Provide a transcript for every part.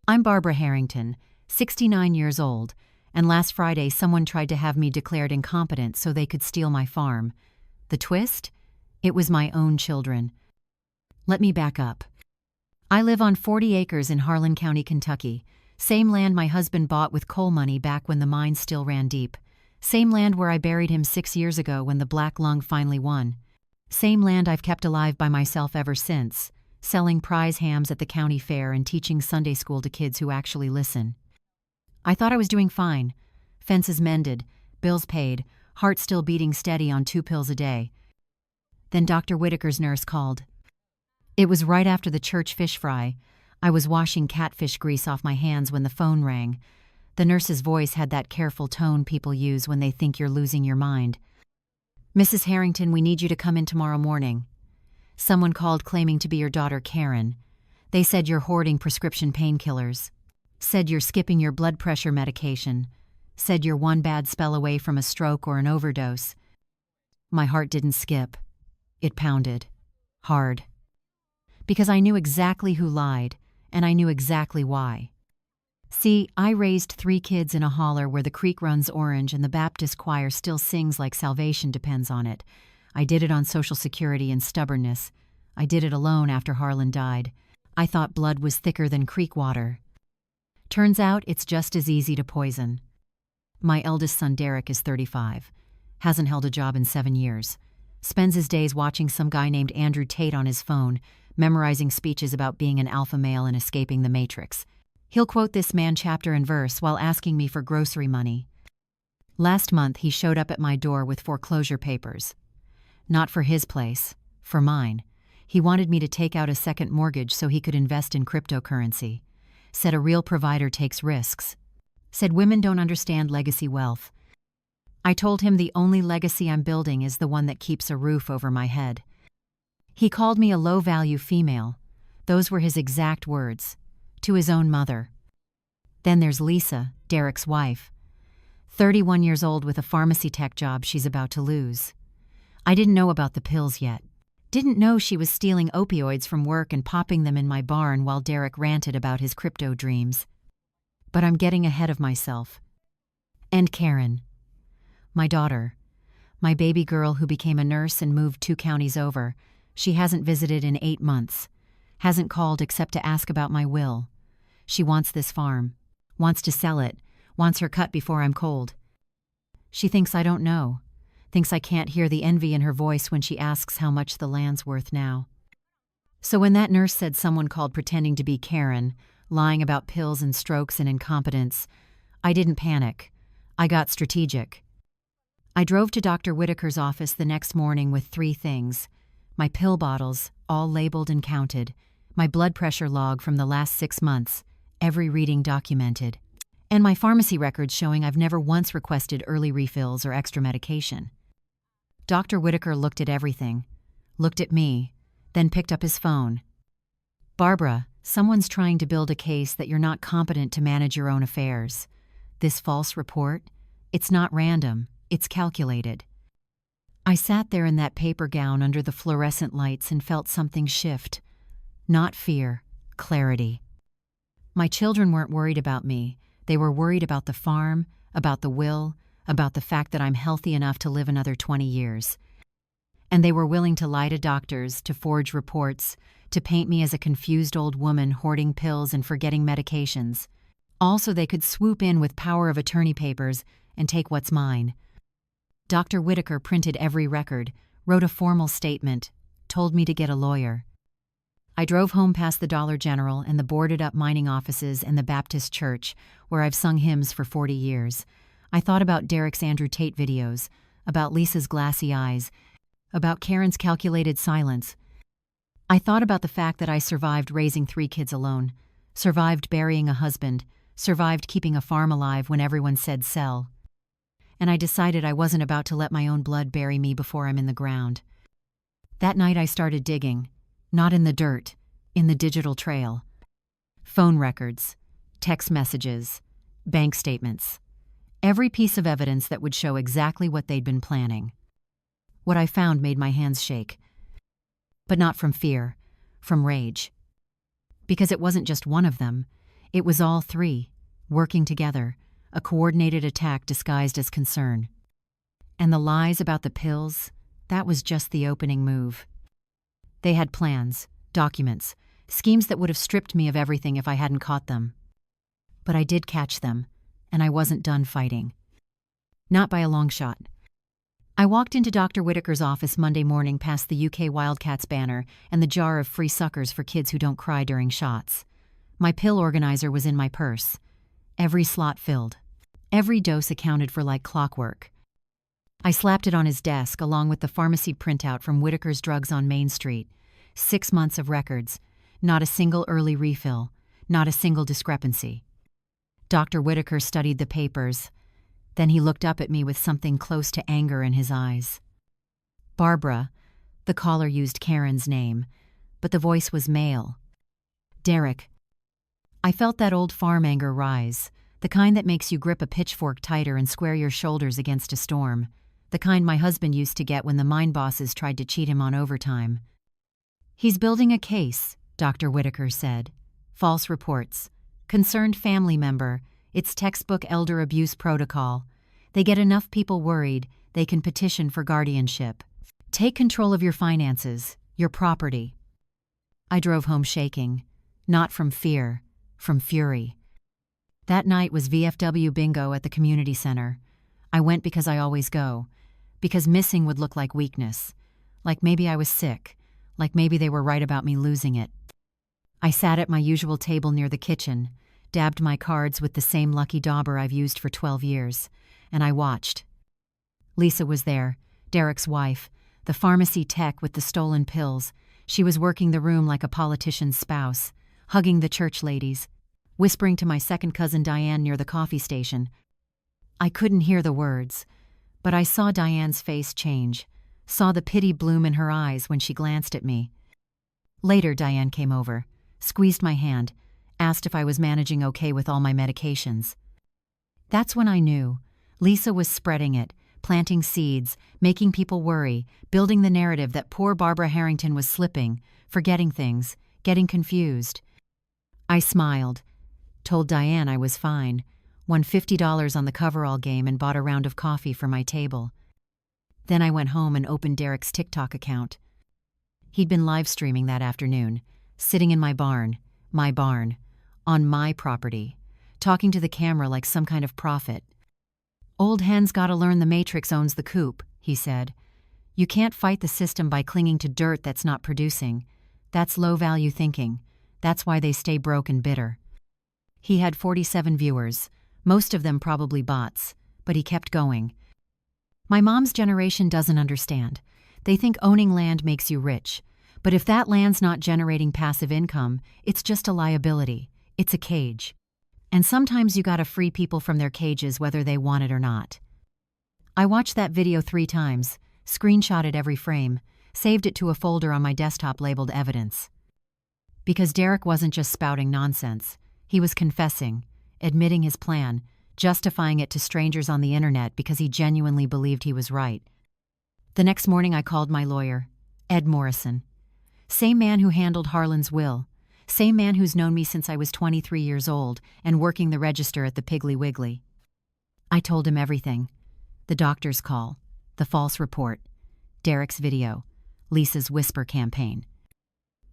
I'm Barbara Harrington, 69 years old, and last Friday someone tried to have me declared incompetent so they could steal my farm. The twist? It was my own children. Let me back up. I live on 40 acres in Harlan County, Kentucky. Same land my husband bought with coal money back when the mines still ran deep. Same land where I buried him 6 years ago when the black lung finally won. Same land I've kept alive by myself ever since, selling prize hams at the county fair and teaching Sunday school to kids who actually listen. I thought I was doing fine. Fences mended, bills paid, heart still beating steady on 2 pills a day. Then Dr. Whitaker's nurse called. It was right after the church fish fry. I was washing catfish grease off my hands when the phone rang. The nurse's voice had that careful tone people use when they think you're losing your mind. "Mrs. Harrington, we need you to come in tomorrow morning." Someone called claiming to be your daughter Karen. They said you're hoarding prescription painkillers. Said you're skipping your blood pressure medication. Said you're one bad spell away from a stroke or an overdose. My heart didn't skip. It pounded. Hard. Because I knew exactly who lied, and I knew exactly why. See, I raised 3 kids in a holler where the creek runs orange and the Baptist choir still sings like salvation depends on it. I did it on Social Security and stubbornness. I did it alone after Harlan died. I thought blood was thicker than creek water. Turns out it's just as easy to poison. My eldest son Derek is 35. Hasn't held a job in 7 years. Spends his days watching some guy named Andrew Tate on his phone, memorizing speeches about being an alpha male and escaping the Matrix. He'll quote this man chapter and verse while asking me for grocery money. Last month he showed up at my door with foreclosure papers. Not for his place, for mine. He wanted me to take out a second mortgage so he could invest in cryptocurrency. Said a real provider takes risks. Said women don't understand legacy wealth. I told him the only legacy I'm building is the one that keeps a roof over my head. He called me a low-value female. Those were his exact words. To his own mother. Then there's Lisa, Derek's wife. 31 years old with a pharmacy tech job she's about to lose. I didn't know about the pills yet. Didn't know she was stealing opioids from work and popping them in my barn while Derek ranted about his crypto dreams. But I'm getting ahead of myself. And Karen. My daughter. My baby girl who became a nurse and moved 2 counties over. She hasn't visited in 8 months. Hasn't called except to ask about my will. She wants this farm. Wants to sell it. Wants her cut before I'm cold. She thinks I don't know. Thinks I can't hear the envy in her voice when she asks how much the land's worth now. So when that nurse said someone called pretending to be Karen, lying about pills and strokes and incompetence, I didn't panic. I got strategic. I drove to Dr. Whitaker's office the next morning with 3 things. My pill bottles, all labeled and counted. My blood pressure log from the last 6 months, every reading documented. And my pharmacy records showing I've never once requested early refills or extra medication. Dr. Whitaker looked at everything, looked at me, then picked up his phone. "Barbara, someone's trying to build a case that you're not competent to manage your own affairs. This false report, it's not random, it's calculated." I sat there in that paper gown under the fluorescent lights and felt something shift. Not fear, clarity. My children weren't worried about me. They were worried about the farm, about the will, about the fact that I'm healthy enough to live another 20 years. And they were willing to lie to doctors, to forge reports, to paint me as a confused old woman hoarding pills and forgetting medications. All so they could swoop in with power of attorney papers and take what's mine. Dr. Whitaker printed every record, wrote a formal statement, told me to get a lawyer. I drove home past the Dollar General and the boarded-up mining offices and the Baptist church, where I've sung hymns for 40 years. I thought about Derek's Andrew Tate videos, about Lisa's glassy eyes, about Karen's calculated silence. I thought about the fact that I survived raising 3 kids alone, survived burying a husband, survived keeping a farm alive when everyone said sell. And I decided I wasn't about to let my own blood bury me before I'm in the ground. That night I started digging, not in the dirt, in the digital trail. Phone records, text messages, bank statements. Every piece of evidence that would show exactly what they'd been planning. What I found made my hands shake. But not from fear, from rage. Because it wasn't just one of them. It was all three, working together, a coordinated attack disguised as concern. And the lies about the pills, that was just the opening move. They had plans, documents, schemes that would have stripped me of everything if I hadn't caught them. But I did catch them, and I wasn't done fighting. Not by a long shot. I walked into Dr. Whitaker's office Monday morning past the UK Wildcats banner and the jar of free suckers for kids who don't cry during shots. My pill organizer was in my purse. Every slot filled. Every dose accounted for like clockwork. I slapped it on his desk along with the pharmacy printout from Whitaker's Drugs on Main Street. 6 months of records. Not a single early refill. Not a single discrepancy. Dr. Whitaker studied the papers. Then he looked up at me with something close to anger in his eyes. Barbara, the caller used Karen's name, but the voice was male. Derek. I felt that old farm anger rise, the kind that makes you grip a pitchfork tighter and square your shoulders against a storm, the kind my husband used to get when the mine bosses tried to cheat him on overtime. He's building a case, Dr. Whitaker said. False reports. Concerned family member. It's textbook elder abuse protocol. They get enough people worried, they can petition for guardianship. Take control of your finances, your property. I drove home shaking. Not from fear, from fury. That night was VFW bingo at the community center. I went because I always go. Because missing would look like weakness. Like maybe I was sick. Like maybe they were right about me losing it. I sat at my usual table near the kitchen, dabbed my cards with the same lucky dauber I've used for 12 years, and I watched. Lisa was there, Derek's wife, the pharmacy tech with the stolen pills. She was working the room like a politician's spouse, hugging the church ladies, whispering to my second cousin Diane near the coffee station. I couldn't hear the words, but I saw Diane's face change, saw the pity bloom in her eyes when she glanced at me. Later, Diane came over, squeezed my hand, asked if I was managing okay with all my medications. That's when I knew. Lisa was spreading it, planting seeds, making people worry, building the narrative that poor Barbara Harrington was slipping, forgetting things, getting confused. I smiled, told Diane I was fine, won $50 on the coverall game and bought a round of coffee for my table. Then I went home and opened Derek's TikTok account. He'd been live streaming that afternoon, sitting in my barn, on my property, talking to the camera like some kind of prophet. Old hen's gotta learn the Matrix owns the coop, he said. You can't fight the system by clinging to dirt that's not producing. That's low-value thinking. That's why they stay broke and bitter. He had 47 viewers, most of them probably bots, but he kept going. My mom's generation doesn't understand. They think owning land makes you rich. But if that land's not generating passive income, it's just a liability. It's a cage. And sometimes you gotta free people from their cages whether they want it or not. I watched that video 3 times, screenshotted every frame, saved it to a folder on my desktop labeled evidence. Because Derek wasn't just spouting nonsense. He was confessing, admitting his plan, justifying it to strangers on the internet because he genuinely believed he was right. The next morning I called my lawyer, Ed Morrison. Same man who handled Harlan's will. Same man who's known me since I was 23 years old and working the register at the Piggly Wiggly. I told him everything. The doctor's call, the false report, Derek's video, Lisa's whisper campaign.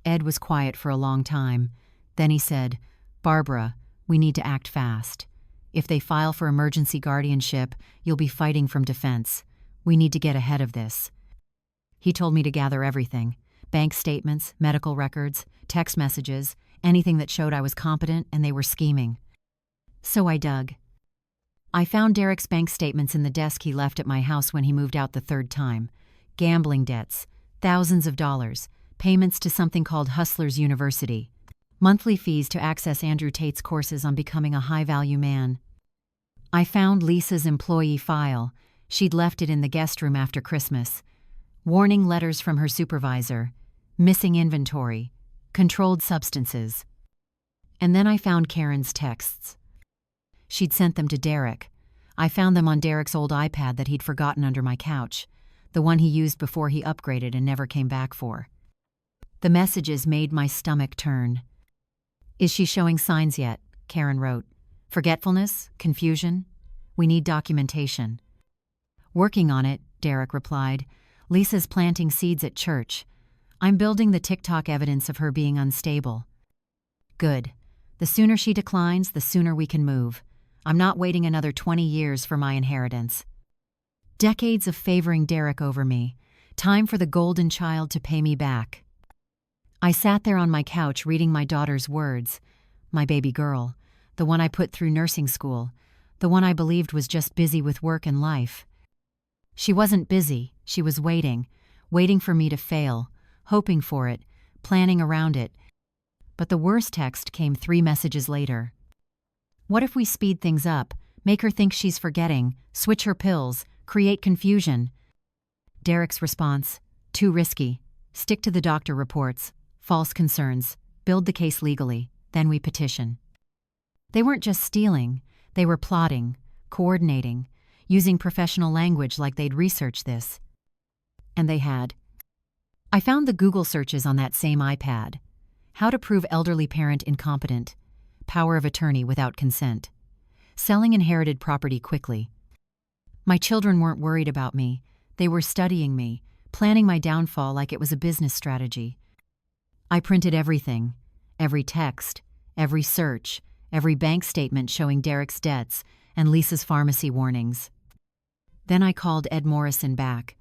Ed was quiet for a long time. Then he said, Barbara, we need to act fast. If they file for emergency guardianship, you'll be fighting from defense. We need to get ahead of this. He told me to gather everything. Bank statements, medical records, text messages, anything that showed I was competent and they were scheming. So I dug. I found Derek's bank statements in the desk he left at my house when he moved out the 3rd time. Gambling debts, thousands of dollars, payments to something called Hustlers University, monthly fees to access Andrew Tate's courses on becoming a high-value man. I found Lisa's employee file. She'd left it in the guest room after Christmas. Warning letters from her supervisor, missing inventory, controlled substances. And then I found Karen's texts. She'd sent them to Derek. I found them on Derek's old iPad that he'd forgotten under my couch, the one he used before he upgraded and never came back for. The messages made my stomach turn. Is she showing signs yet? Karen wrote. Forgetfulness? Confusion? We need documentation. Working on it, Derek replied. Lisa's planting seeds at church. I'm building the TikTok evidence of her being unstable. Good. The sooner she declines, the sooner we can move. I'm not waiting another 20 years for my inheritance. Decades of favoring Derek over me. Time for the golden child to pay me back. I sat there on my couch reading my daughter's words. My baby girl, the one I put through nursing school, the one I believed was just busy with work and life. She wasn't busy, she was waiting for me to fail, hoping for it, planning around it. But the worst text came 3 messages later. What if we speed things up, make her think she's forgetting, switch her pills, create confusion? Derek's response, too risky. Stick to the doctor reports, false concerns, build the case legally, then we petition. They weren't just stealing, they were plotting, coordinating, using professional language like they'd researched this. And they had. I found the Google searches on that same iPad. How to prove elderly parent incompetent. Power of attorney without consent. Selling inherited property quickly. My children weren't worried about me. They were studying me, planning my downfall like it was a business strategy. I printed everything. Every text, every search, every bank statement showing Derek's debts and Lisa's pharmacy warnings. Then I called Ed Morrison back.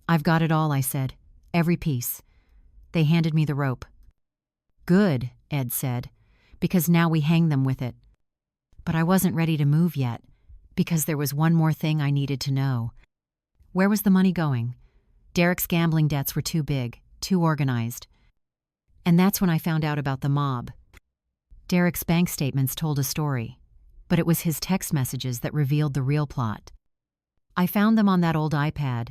I've got it all, I said. Every piece. They handed me the rope. Good, Ed said, because now we hang them with it. But I wasn't ready to move yet, because there was one more thing I needed to know. Where was the money going? Derek's gambling debts were too big, too organized. And that's when I found out about the mob. Derek's bank statements told a story, but it was his text messages that revealed the real plot. I found them on that old iPad,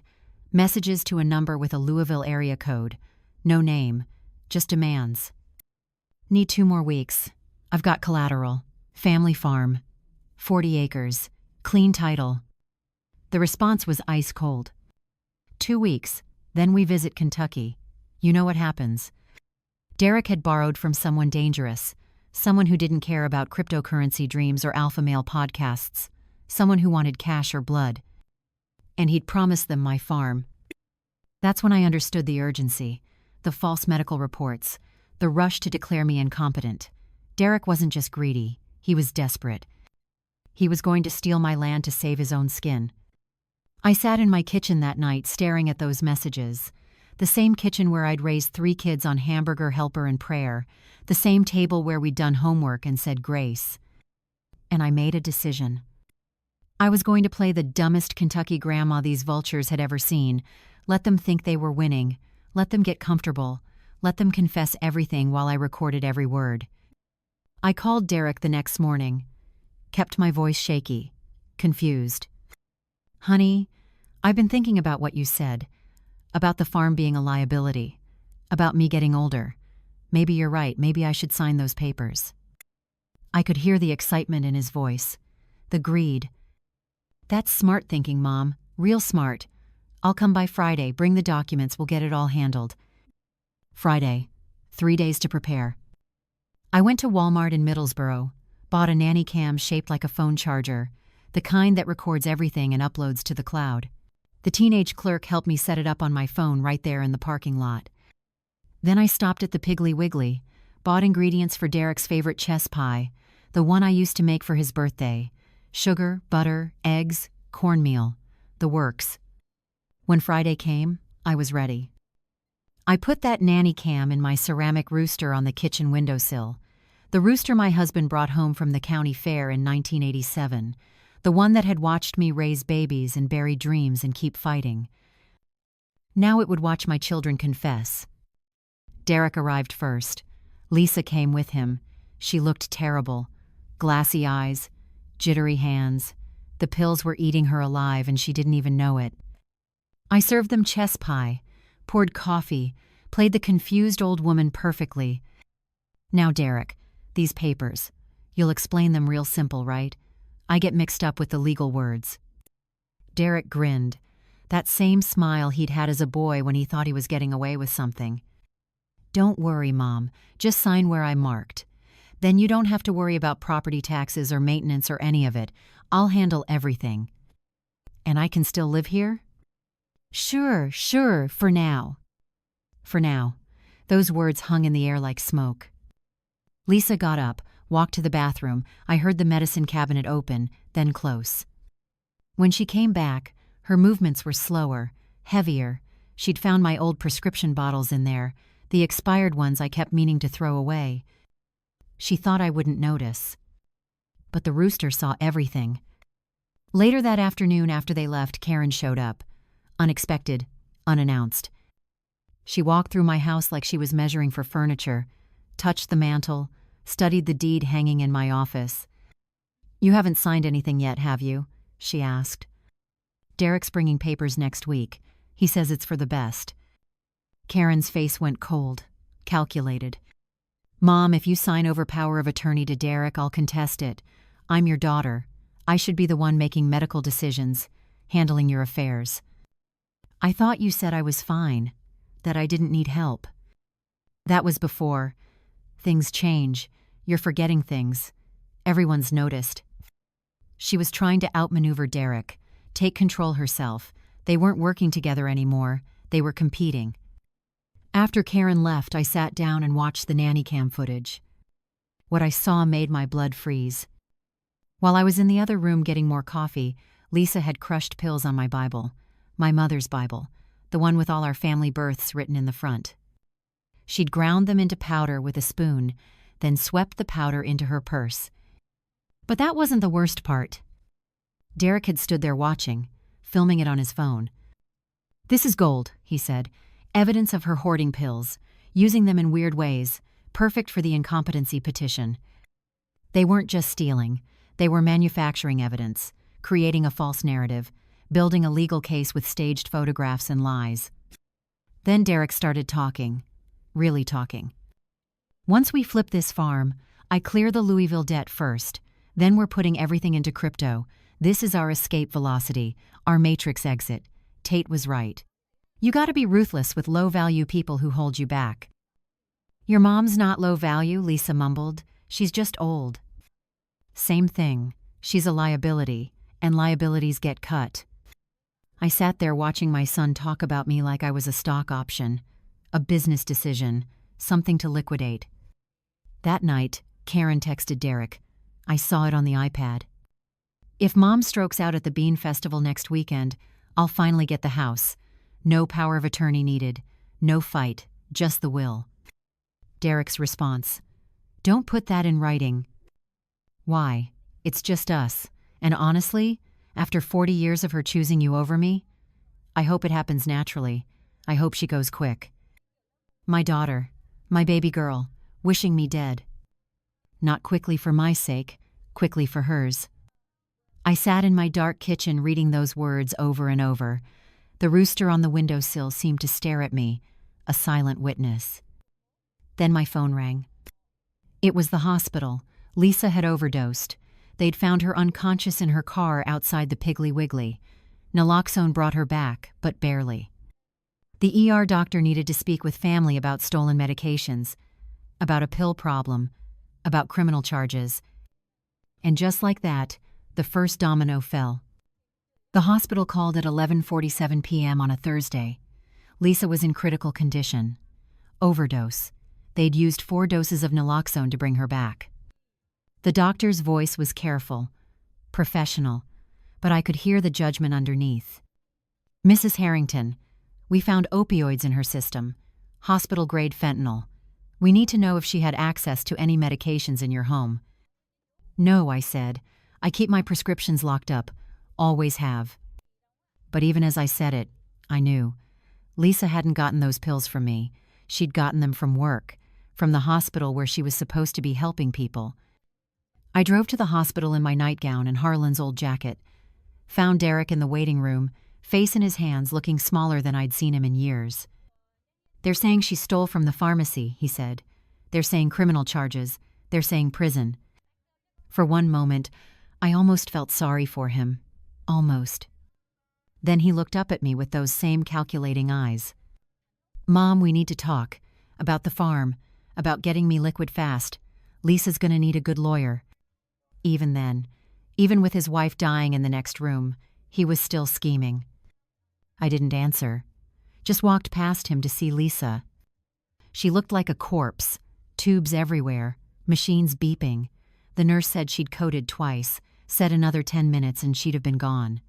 messages to a number with a Louisville area code. No name, just demands. Need 2 more weeks. I've got collateral. Family farm. 40 acres. Clean title. The response was ice cold. 2 weeks, then we visit Kentucky. You know what happens. Derek had borrowed from someone dangerous, someone who didn't care about cryptocurrency dreams or alpha male podcasts, someone who wanted cash or blood. And he'd promised them my farm. That's when I understood the urgency, the false medical reports, the rush to declare me incompetent. Derek wasn't just greedy, he was desperate. He was going to steal my land to save his own skin. I sat in my kitchen that night staring at those messages. The same kitchen where I'd raised 3 kids on hamburger helper and prayer. The same table where we'd done homework and said grace. And I made a decision. I was going to play the dumbest Kentucky grandma these vultures had ever seen. Let them think they were winning. Let them get comfortable. Let them confess everything while I recorded every word. I called Derek the next morning. Kept my voice shaky. Confused. Honey, I've been thinking about what you said. About the farm being a liability. About me getting older. Maybe you're right. Maybe I should sign those papers. I could hear the excitement in his voice. The greed. That's smart thinking, Mom. Real smart. I'll come by Friday. Bring the documents. We'll get it all handled. Friday. 3 days to prepare. I went to Walmart in Middlesboro. Bought a nanny cam shaped like a phone charger. The kind that records everything and uploads to the cloud. The teenage clerk helped me set it up on my phone right there in the parking lot. Then I stopped at the Piggly Wiggly, bought ingredients for Derek's favorite chess pie, the one I used to make for his birthday. Sugar, butter, eggs, cornmeal, the works. When Friday came, I was ready. I put that nanny cam in my ceramic rooster on the kitchen windowsill, the rooster my husband brought home from the county fair in 1987, the one that had watched me raise babies and bury dreams and keep fighting. Now it would watch my children confess. Derek arrived first. Lisa came with him. She looked terrible. Glassy eyes, jittery hands. The pills were eating her alive and she didn't even know it. I served them chess pie, poured coffee, played the confused old woman perfectly. Now, Derek, these papers. You'll explain them real simple, right? I get mixed up with the legal words. Derek grinned, that same smile he'd had as a boy when he thought he was getting away with something. Don't worry, Mom. Just sign where I marked. Then you don't have to worry about property taxes or maintenance or any of it. I'll handle everything. And I can still live here? Sure, for now. For now. Those words hung in the air like smoke. Lisa got up, walked to the bathroom. I heard the medicine cabinet open, then close. When she came back, her movements were slower, heavier. She'd found my old prescription bottles in there, the expired ones I kept meaning to throw away. She thought I wouldn't notice. But the rooster saw everything. Later that afternoon after they left, Karen showed up. Unexpected, unannounced. She walked through my house like she was measuring for furniture, touched the mantel, studied the deed hanging in my office. "You haven't signed anything yet, have you?" she asked. "Derek's bringing papers next week. He says it's for the best." Karen's face went cold, calculated. "Mom, if you sign over power of attorney to Derek, I'll contest it. I'm your daughter. I should be the one making medical decisions, handling your affairs." "I thought you said I was fine, that I didn't need help." "That was before. Things change. You're forgetting things. Everyone's noticed." She was trying to outmaneuver Derek, take control herself. They weren't working together anymore. They were competing. After Karen left, I sat down and watched the nanny cam footage. What I saw made my blood freeze. While I was in the other room getting more coffee, Lisa had crushed pills on my Bible, my mother's Bible, the one with all our family births written in the front. She'd ground them into powder with a spoon, then swept the powder into her purse. But that wasn't the worst part. Derek had stood there watching, filming it on his phone. "This is gold," he said. "Evidence of her hoarding pills, using them in weird ways, perfect for the incompetency petition." They weren't just stealing. They were manufacturing evidence, creating a false narrative, building a legal case with staged photographs and lies. Then Derek started talking. Really talking. "Once we flip this farm, I clear the Louisville debt first. Then we're putting everything into crypto. This is our escape velocity, our matrix exit. Tate was right. You gotta be ruthless with low-value people who hold you back." "Your mom's not low value," Lisa mumbled. "She's just old." "Same thing. She's a liability, and liabilities get cut." I sat there watching my son talk about me like I was a stock option, a business decision, something to liquidate. That night, Karen texted Derek. I saw it on the iPad. "If Mom strokes out at the Bean Festival next weekend, I'll finally get the house. No power of attorney needed. No fight, just the will." Derek's response: "Don't put that in writing." "Why? It's just us. And honestly, after 40 years of her choosing you over me, I hope it happens naturally. I hope she goes quick. My daughter, my baby girl, wishing me dead. Not quickly for my sake, quickly for hers." I sat in my dark kitchen reading those words over and over. The rooster on the windowsill seemed to stare at me, a silent witness. Then my phone rang. It was the hospital. Lisa had overdosed. They'd found her unconscious in her car outside the Piggly Wiggly. Naloxone brought her back, but barely. The ER doctor needed to speak with family about stolen medications, about a pill problem, about criminal charges. And just like that, the first domino fell. The hospital called at 11:47 p.m. on a Thursday. Lisa was in critical condition. Overdose. They'd used 4 doses of naloxone to bring her back. The doctor's voice was careful, professional, but I could hear the judgment underneath. "Mrs. Harrington, we found opioids in her system, hospital-grade fentanyl. We need to know if she had access to any medications in your home." "No," I said. "I keep my prescriptions locked up. Always have." But even as I said it, I knew. Lisa hadn't gotten those pills from me. She'd gotten them from work, from the hospital where she was supposed to be helping people. I drove to the hospital in my nightgown and Harlan's old jacket. Found Derek in the waiting room, face in his hands, looking smaller than I'd seen him in years. "They're saying she stole from the pharmacy," he said. "They're saying criminal charges. They're saying prison." For one moment, I almost felt sorry for him. Almost. Then he looked up at me with those same calculating eyes. "Mom, we need to talk. About the farm. About getting me liquid fast. Lisa's gonna need a good lawyer. Even then, even with his wife dying in the next room, he was still scheming. I didn't answer. Just walked past him to see Lisa. She looked like a corpse, tubes everywhere, machines beeping. The nurse said she'd coded twice, said another 10 minutes and she'd have been gone.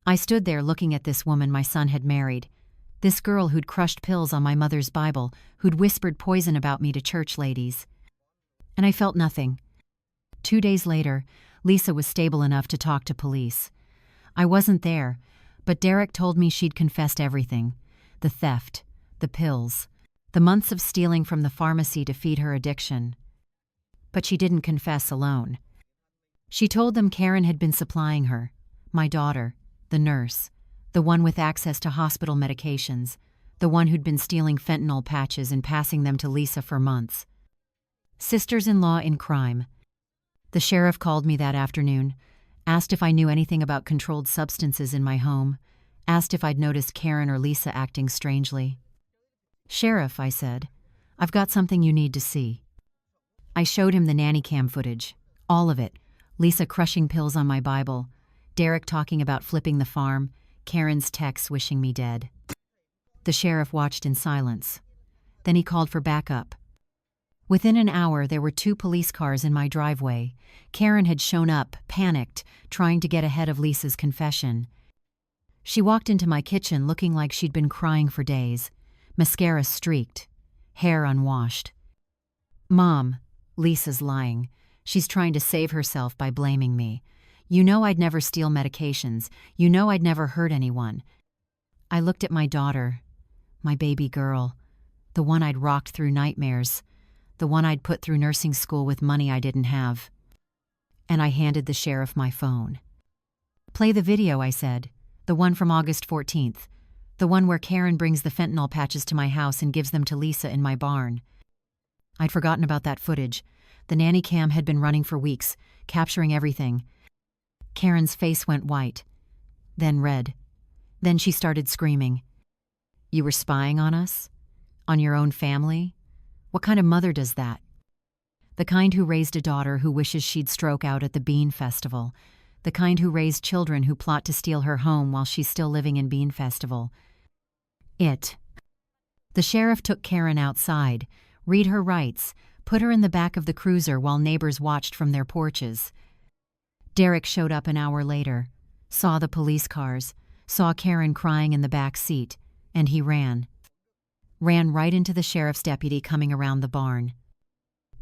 I stood there looking at this woman my son had married, this girl who'd crushed pills on my mother's Bible, who'd whispered poison about me to church ladies. And I felt nothing. 2 days later, Lisa was stable enough to talk to police. I wasn't there, but Derek told me she'd confessed everything. The theft, the pills, the months of stealing from the pharmacy to feed her addiction. But she didn't confess alone. She told them Karen had been supplying her, my daughter, the nurse, the one with access to hospital medications, the one who'd been stealing fentanyl patches and passing them to Lisa for months. Sisters-in-law in crime. The sheriff called me that afternoon, asked if I knew anything about controlled substances in my home, asked if I'd noticed Karen or Lisa acting strangely. "Sheriff," I said, "I've got something you need to see." I showed him the nanny cam footage, all of it, Lisa crushing pills on my Bible, Derek talking about flipping the farm, Karen's texts wishing me dead. The sheriff watched in silence. Then he called for backup. Within an hour, there were 2 police cars in my driveway. Karen had shown up, panicked, trying to get ahead of Lisa's confession. She walked into my kitchen looking like she'd been crying for days, mascara streaked, hair unwashed. "Mom, Lisa's lying. She's trying to save herself by blaming me. You know I'd never steal medications. You know I'd never hurt anyone." I looked at my daughter, my baby girl, the one I'd rocked through nightmares, the one I'd put through nursing school with money I didn't have. And I handed the sheriff my phone. "Play the video," I said, "the one from August 14th, the one where Karen brings the fentanyl patches to my house and gives them to Lisa in my barn." I'd forgotten about that footage. The nanny cam had been running for weeks, capturing everything. Karen's face went white, then red. Then she started screaming. "You were spying on us? On your own family? What kind of mother does that?" The kind who raised a daughter who wishes she'd stroke out at the Bean Festival. The kind who raised children who plot to steal her home while she's still living in Bean Festival. The sheriff took Karen outside, read her rights, put her in the back of the cruiser while neighbors watched from their porches. Derek showed up an hour later, saw the police cars, saw Karen crying in the back seat, and he ran. Ran right into the sheriff's deputy coming around the barn.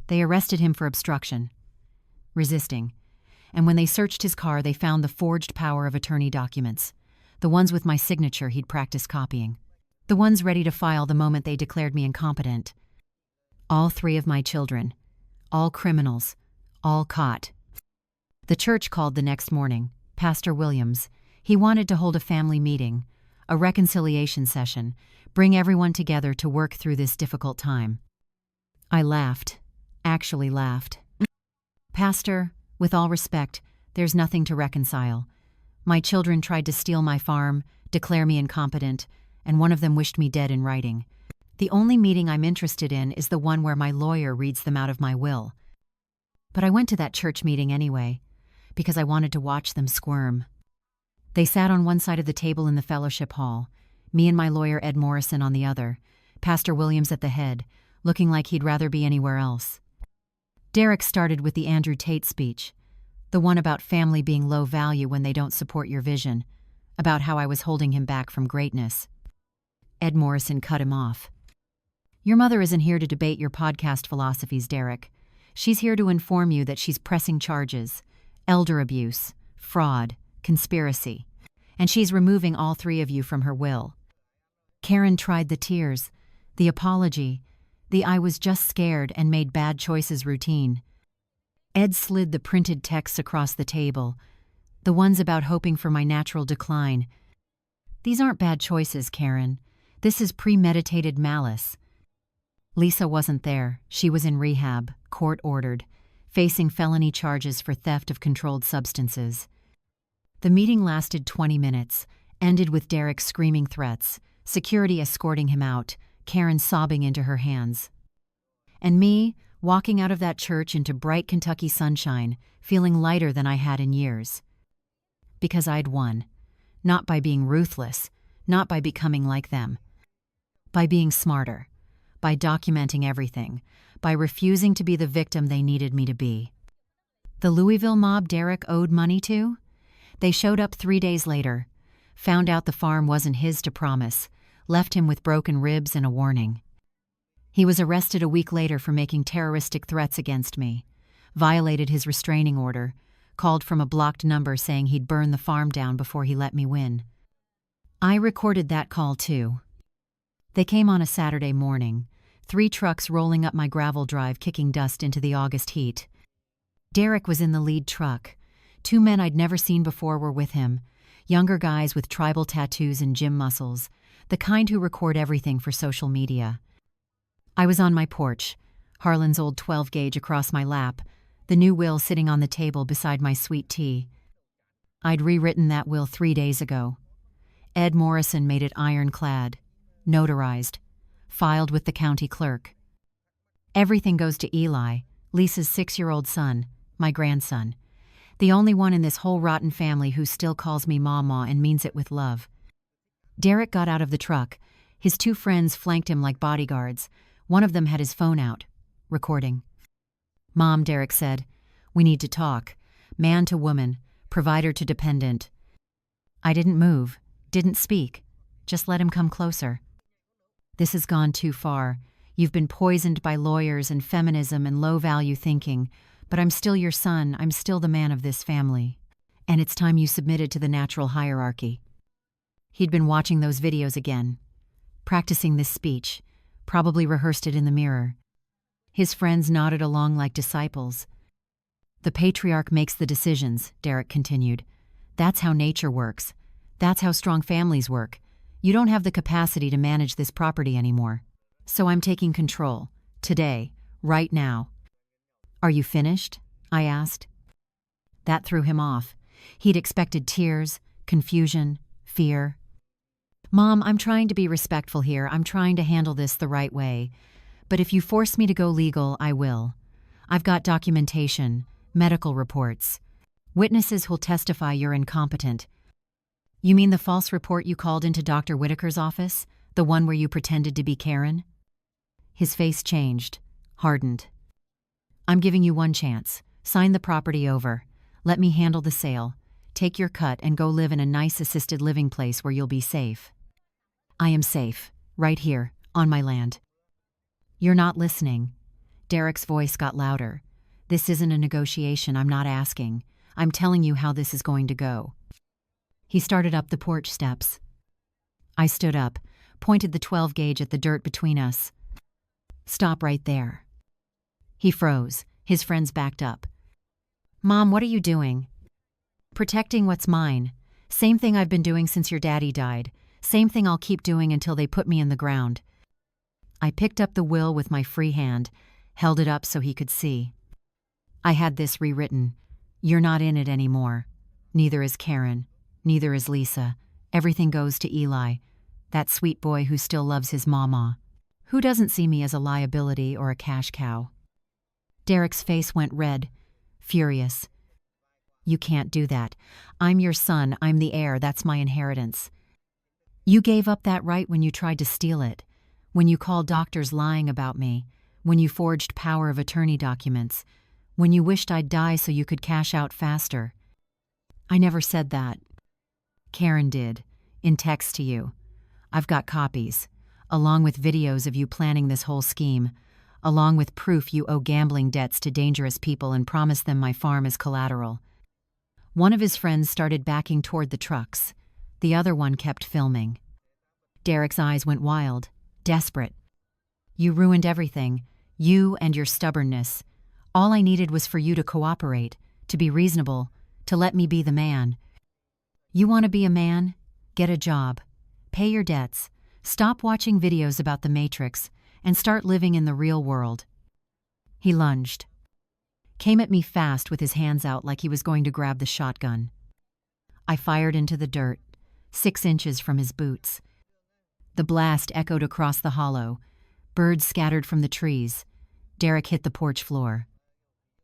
They arrested him for obstruction, resisting, and when they searched his car they found the forged power of attorney documents, the ones with my signature he'd practiced copying, the ones ready to file the moment they declared me incompetent. All 3 of my children, all criminals, all caught. The church called the next morning, Pastor Williams. He wanted to hold a family meeting, a reconciliation session, bring everyone together to work through this difficult time. I laughed, actually laughed. "Pastor, with all respect, there's nothing to reconcile. My children tried to steal my farm, declare me incompetent, and one of them wished me dead in writing. The only meeting I'm interested in is the one where my lawyer reads them out of my will." But I went to that church meeting anyway, because I wanted to watch them squirm. They sat on one side of the table in the fellowship hall, me and my lawyer Ed Morrison on the other, Pastor Williams at the head, looking like he'd rather be anywhere else. Derek started with the Andrew Tate speech, the one about family being low value when they don't support your vision, about how I was holding him back from greatness. Ed Morrison cut him off. "Your mother isn't here to debate your podcast philosophies, Derek. She's here to inform you that she's pressing charges, elder abuse, fraud, conspiracy, and she's removing all 3 of you from her will." Karen tried the tears, the apology, the "I was just scared and made bad choices" routine. Ed slid the printed texts across the table, the ones about hoping for my natural decline. "These aren't bad choices, Karen. This is premeditated malice." Lisa wasn't there. She was in rehab, court-ordered, facing felony charges for theft of controlled substances. The meeting lasted 20 minutes, ended with Derek screaming threats, security escorting him out, Karen sobbing into her hands. And me, walking out of that church into bright Kentucky sunshine, feeling lighter than I had in years. Because I'd won. Not by being ruthless, not by becoming like them. By being smarter. By documenting everything. By refusing to be the victim they needed me to be. The Louisville mob Derek owed money to? They showed up 3 days later, found out the farm wasn't his to promise, left him with broken ribs and a warning. He was arrested a week later for making terroristic threats against me, violated his restraining order, called from a blocked number saying he'd burn the farm down before he let me win. I recorded that call too. They came on a Saturday morning, 3 trucks rolling up my gravel drive kicking dust into the August heat. Derek was in the lead truck. 2 men I'd never seen before were with him, younger guys with tribal tattoos and gym muscles, the kind who record everything for social media. I was on my porch, Harlan's old 12-gauge across my lap, the new will sitting on the table beside my sweet tea. I'd rewritten that will 3 days ago. Ed Morrison made it ironclad, notarized, filed with the county clerk. Everything goes to Eli, Lisa's 6-year-old son, my grandson, the only one in this whole rotten family who still calls me Mama and means it with love. Derek got out of the truck. His 2 friends flanked him like bodyguards. One of them had his phone out, recording. "Mom," Derek said, "we need to talk. Man to woman, provider to dependent." I didn't move, didn't speak, just let him come closer. "This has gone too far. You've been poisoned by lawyers and feminism and low-value thinking, but I'm still your son, I'm still the man of this family. And it's time you submitted to the natural hierarchy." He'd been watching those videos again, practicing this speech, probably rehearsed it in the mirror. His friends nodded along like disciples. "The patriarch makes the decisions," Derek continued. "That's how nature works. That's how strong families work. You don't have the capacity to manage this property anymore. So I'm taking control. Today. Right now." "Are you finished?" I asked. That threw him off. He'd expected tears, confusion, fear. "Mom, I'm trying to be respectful here. I'm trying to handle this the right way. But if you force me to go legal, I will. I've got documentation, medical reports, witnesses who'll testify you're incompetent." "You mean the false report you called into Dr. Whitaker's office? The one where you pretended to be Karen?" His face changed, hardened. "I'm giving you one chance. Sign the property over. Let me handle the sale. Take your cut and go live in a nice assisted living place where you'll be safe." "I am safe. Right here, on my land." "You're not listening." Derek's voice got louder. "This isn't a negotiation. I'm not asking. I'm telling you how this is going to go." He started up the porch steps. I stood up, pointed the 12-gauge at the dirt between us. "Stop right there." He froze. His friends backed up. "Mom, what are you doing?" "Protecting what's mine. Same thing I've been doing since your daddy died. Same thing I'll keep doing until they put me in the ground." I picked up the will with my free hand, held it up so he could see. I had this rewritten. "You're not in it anymore. Neither is Karen. Neither is Lisa. Everything goes to Eli, that sweet boy who still loves his mama, who doesn't see me as a liability or a cash cow." Derek's face went red, furious. "You can't do that. I'm your son. I'm the heir. That's my inheritance. You gave up that right when you tried to steal it, when you called doctors lying about me, when you forged power of attorney documents, when you wished I'd die so you could cash out faster." "I never said that." "Karen did, in text to you. I've got copies, along with videos of you planning this whole scheme, along with proof you owe gambling debts to dangerous people and promised them my farm as collateral." One of his friends started backing toward the trucks. The other one kept filming. Derek's eyes went wild, desperate. "You ruined everything. You and your stubbornness. All I needed was for you to cooperate, to be reasonable, to let me be the man. You want to be a man? Get a job. Pay your debts. Stop watching videos about the Matrix and start living in the real world." He lunged. Came at me fast with his hands out like he was going to grab the shotgun. I fired into the dirt, 6 inches from his boots. The blast echoed across the hollow. Birds scattered from the trees. Derek hit the porch floor.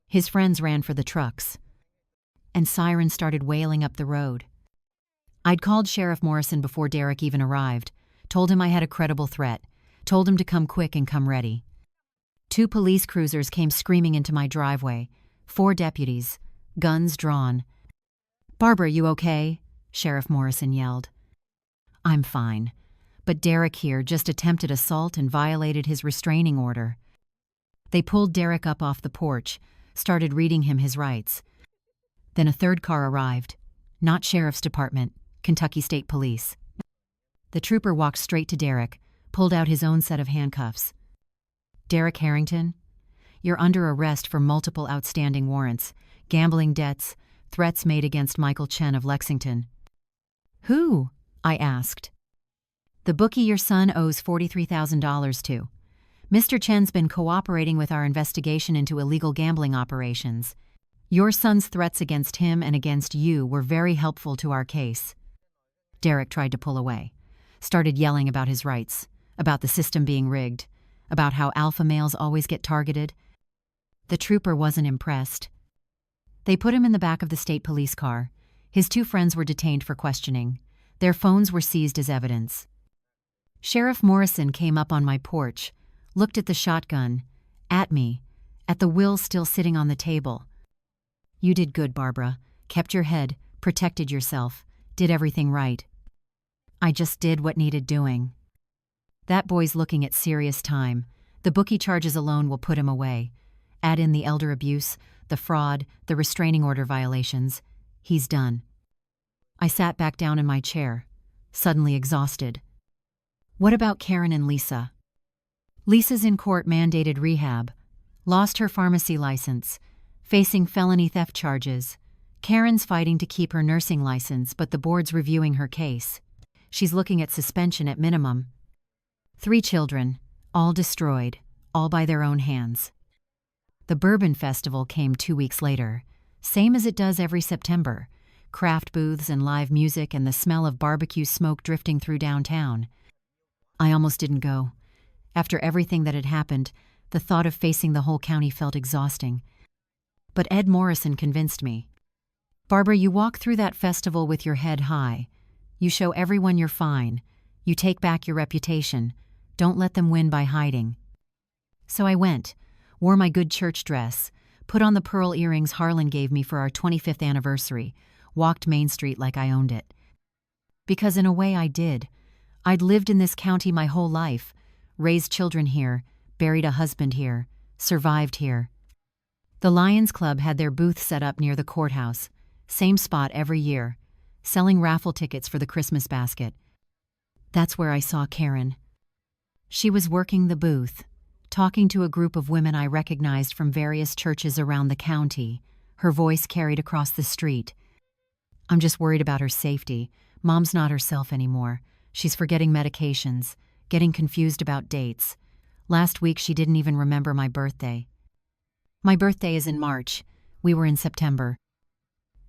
His friends ran for the trucks, and sirens started wailing up the road. I'd called Sheriff Morrison before Derek even arrived, told him I had a credible threat, told him to come quick and come ready. 2 police cruisers came screaming into my driveway, 4 deputies, guns drawn. "Barbara, you okay?" Sheriff Morrison yelled. "I'm fine, but Derek here just attempted assault and violated his restraining order." They pulled Derek up off the porch, started reading him his rights. Then a 3rd car arrived. Not Sheriff's Department, Kentucky State Police. The trooper walked straight to Derek, pulled out his own set of handcuffs. "Derek Harrington, you're under arrest for multiple outstanding warrants, gambling debts, threats made against Michael Chen of Lexington." "Who?" I asked. "The bookie your son owes $43,000 to. Mr. Chen's been cooperating with our investigation into illegal gambling operations. Your son's threats against him and against you were very helpful to our case." Derek tried to pull away, started yelling about his rights, about the system being rigged, about how alpha males always get targeted. The trooper wasn't impressed. They put him in the back of the state police car. His 2 friends were detained for questioning. Their phones were seized as evidence. Sheriff Morrison came up on my porch, looked at the shotgun, at me, at the will still sitting on the table. "You did good, Barbara. Kept your head, protected yourself, did everything right." "I just did what needed doing." "That boy's looking at serious time. The bookie charges alone will put him away. Add in the elder abuse, the fraud, the restraining order violations. He's done." I sat back down in my chair, suddenly exhausted. "What about Karen and Lisa?" "Lisa's in court-mandated rehab. Lost her pharmacy license. Facing felony theft charges. Karen's fighting to keep her nursing license, but the board's reviewing her case. She's looking at suspension at minimum. 3 children, all destroyed, all by their own hands." The Bourbon Festival came 2 weeks later, same as it does every September. Craft booths and live music and the smell of barbecue smoke drifting through downtown. I almost didn't go. After everything that had happened, the thought of facing the whole county felt exhausting. But Ed Morrison convinced me. "Barbara, you walk through that festival with your head high. You show everyone you're fine. You take back your reputation. Don't let them win by hiding." So I went, wore my good church dress, put on the pearl earrings Harlan gave me for our 25th anniversary, walked Main Street like I owned it. Because in a way I did. I'd lived in this county my whole life, raised children here, buried a husband here, survived here. The Lions Club had their booth set up near the courthouse, same spot every year, selling raffle tickets for the Christmas basket. That's where I saw Karen. She was working the booth, talking to a group of women I recognized from various churches around the county, her voice carried across the street. "I'm just worried about her safety. Mom's not herself anymore. She's forgetting medications, getting confused about dates. Last week she didn't even remember my birthday." My birthday is in March. We were in September.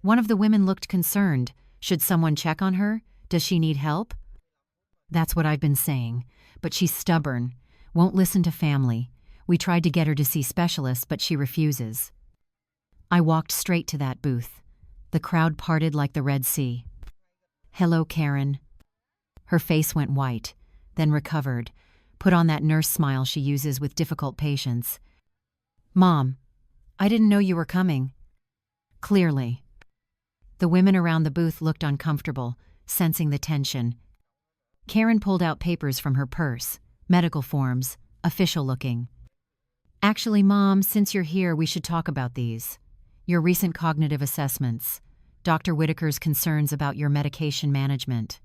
One of the women looked concerned. "Should someone check on her? Does she need help?" That's what I've been saying, but she's stubborn, won't listen to family. We tried to get her to see specialists, but she refuses. I walked straight to that booth. The crowd parted like the Red Sea. "Hello, Karen." Her face went white, then recovered, put on that nurse smile she uses with difficult patients. "Mom, I didn't know you were coming." "Clearly." The women around the booth looked uncomfortable, sensing the tension. Karen pulled out papers from her purse, medical forms, official-looking. "Actually, Mom, since you're here, we should talk about these. Your recent cognitive assessments, Dr. Whitaker's concerns about your medication management."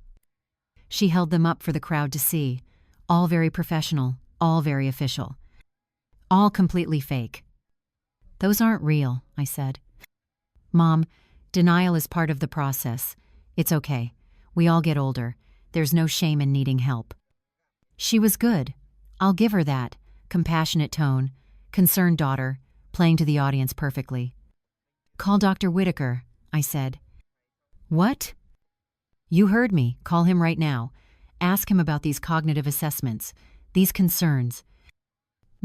She held them up for the crowd to see, all very professional, all very official. All completely fake. "Those aren't real," I said. "Mom, denial is part of the process. It's okay. We all get older. There's no shame in needing help." She was good. I'll give her that. Compassionate tone, concerned daughter, playing to the audience perfectly. "Call Dr. Whitaker," I said. "What?" "You heard me. Call him right now. Ask him about these cognitive assessments, these concerns."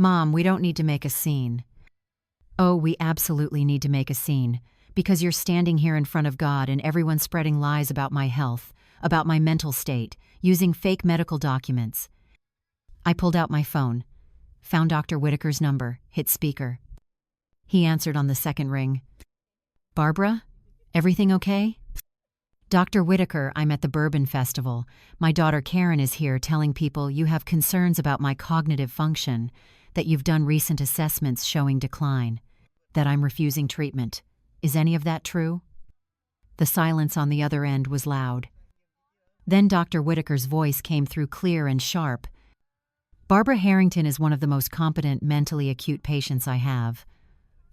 Mom, we don't need to make a scene. Oh, we absolutely need to make a scene, because you're standing here in front of God and everyone's spreading lies about my health, about my mental state, using fake medical documents. I pulled out my phone, found Dr. Whitaker's number, hit speaker. He answered on the second ring. Barbara? Everything okay? Dr. Whitaker, I'm at the Bourbon Festival. My daughter Karen is here telling people you have concerns about my cognitive function, that you've done recent assessments showing decline, that I'm refusing treatment. Is any of that true? The silence on the other end was loud. Then Dr. Whitaker's voice came through clear and sharp. Barbara Harrington is one of the most competent mentally acute patients I have.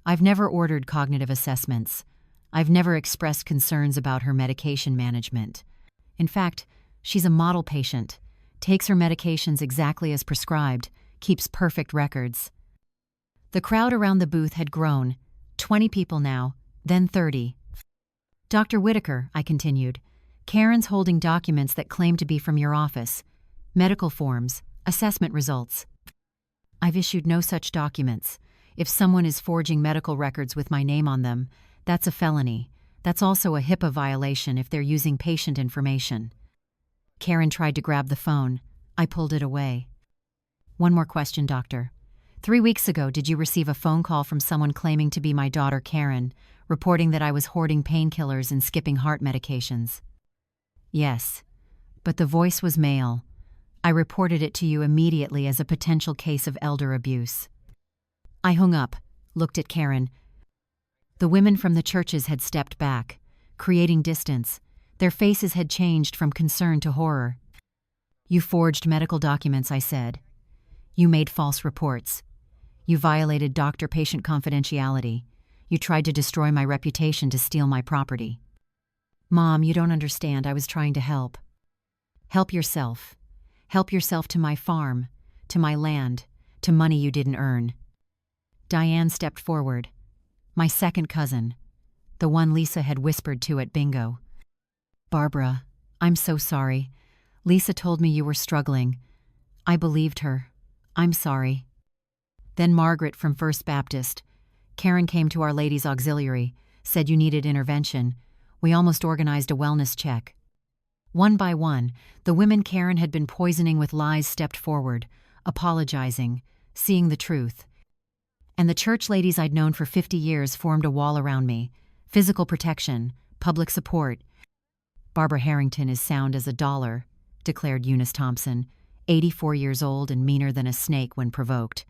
I've never ordered cognitive assessments. I've never expressed concerns about her medication management. In fact, she's a model patient, takes her medications exactly as prescribed, keeps perfect records. The crowd around the booth had grown, 20 people now, then 30. Dr. Whitaker, I continued, Karen's holding documents that claim to be from your office, medical forms, assessment results. I've issued no such documents. If someone is forging medical records with my name on them, that's a felony. That's also a HIPAA violation if they're using patient information. Karen tried to grab the phone. I pulled it away. One more question, doctor. 3 weeks ago, did you receive a phone call from someone claiming to be my daughter Karen, reporting that I was hoarding painkillers and skipping heart medications? Yes, but the voice was male. I reported it to you immediately as a potential case of elder abuse. I hung up, looked at Karen. The women from the churches had stepped back, creating distance. Their faces had changed from concern to horror. You forged medical documents, I said. You made false reports. You violated doctor-patient confidentiality. You tried to destroy my reputation to steal my property. Mom, you don't understand. I was trying to help. Help yourself. Help yourself to my farm, to my land, to money you didn't earn. Diane stepped forward. My second cousin, the one Lisa had whispered to at bingo. Barbara, I'm so sorry. Lisa told me you were struggling. I believed her. I'm sorry. Then Margaret from First Baptist. Karen came to Our Lady's Auxiliary, said you needed intervention. We almost organized a wellness check. One by one, the women Karen had been poisoning with lies stepped forward, apologizing, seeing the truth. And the church ladies I'd known for 50 years formed a wall around me. Physical protection, public support. Barbara Harrington is sound as a dollar, declared Eunice Thompson, 84 years old and meaner than a snake when provoked.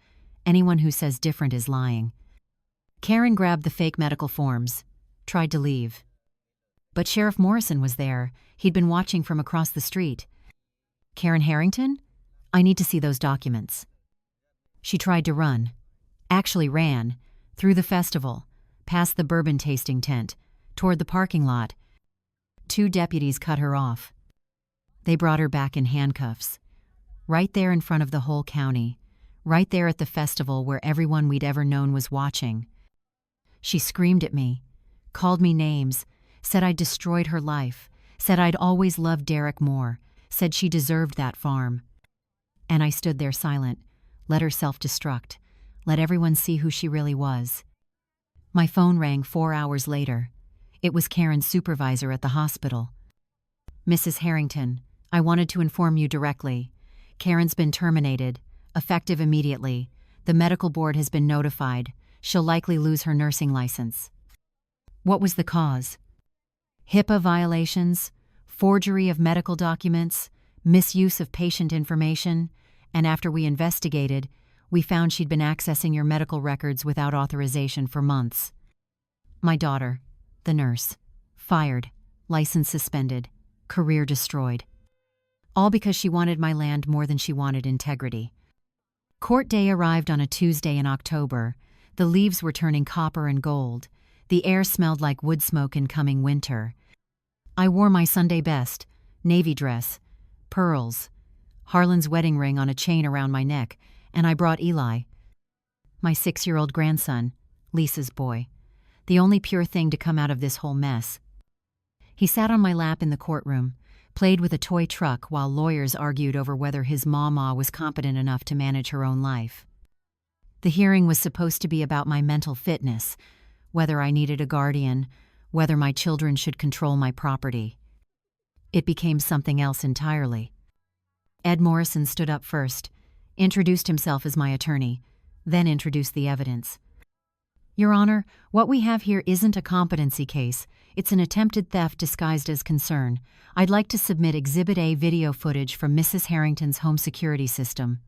Anyone who says different is lying. Karen grabbed the fake medical forms, tried to leave. But Sheriff Morrison was there. He'd been watching from across the street. Karen Harrington? I need to see those documents. She tried to run. Actually ran, through the festival, past the bourbon tasting tent, toward the parking lot. 2 deputies cut her off. They brought her back in handcuffs. Right there in front of the whole county. Right there at the festival where everyone we'd ever known was watching. She screamed at me, called me names, said I'd destroyed her life, said I'd always loved Derek more, said she deserved that farm. And I stood there silent, let her self-destruct. Let everyone see who she really was. My phone rang 4 hours later. It was Karen's supervisor at the hospital. Mrs. Harrington, I wanted to inform you directly. Karen's been terminated, effective immediately. The medical board has been notified. She'll likely lose her nursing license. What was the cause? HIPAA violations, forgery of medical documents, misuse of patient information, and after we investigated, we found she'd been accessing your medical records without authorization for months. My daughter, the nurse, fired, license suspended, career destroyed. All because she wanted my land more than she wanted integrity. Court day arrived on a Tuesday in October. The leaves were turning copper and gold. The air smelled like wood smoke in coming winter. I wore my Sunday best, navy dress, pearls, Harlan's wedding ring on a chain around my neck, and I brought Eli, my 6-year-old grandson, Lisa's boy, the only pure thing to come out of this whole mess. He sat on my lap in the courtroom, played with a toy truck while lawyers argued over whether his mama was competent enough to manage her own life. The hearing was supposed to be about my mental fitness, whether I needed a guardian, whether my children should control my property. It became something else entirely. Ed Morrison stood up first, introduced himself as my attorney, then introduced the evidence. Your Honor, what we have here isn't a competency case. It's an attempted theft disguised as concern. I'd like to submit Exhibit A video footage from Mrs. Harrington's home security system.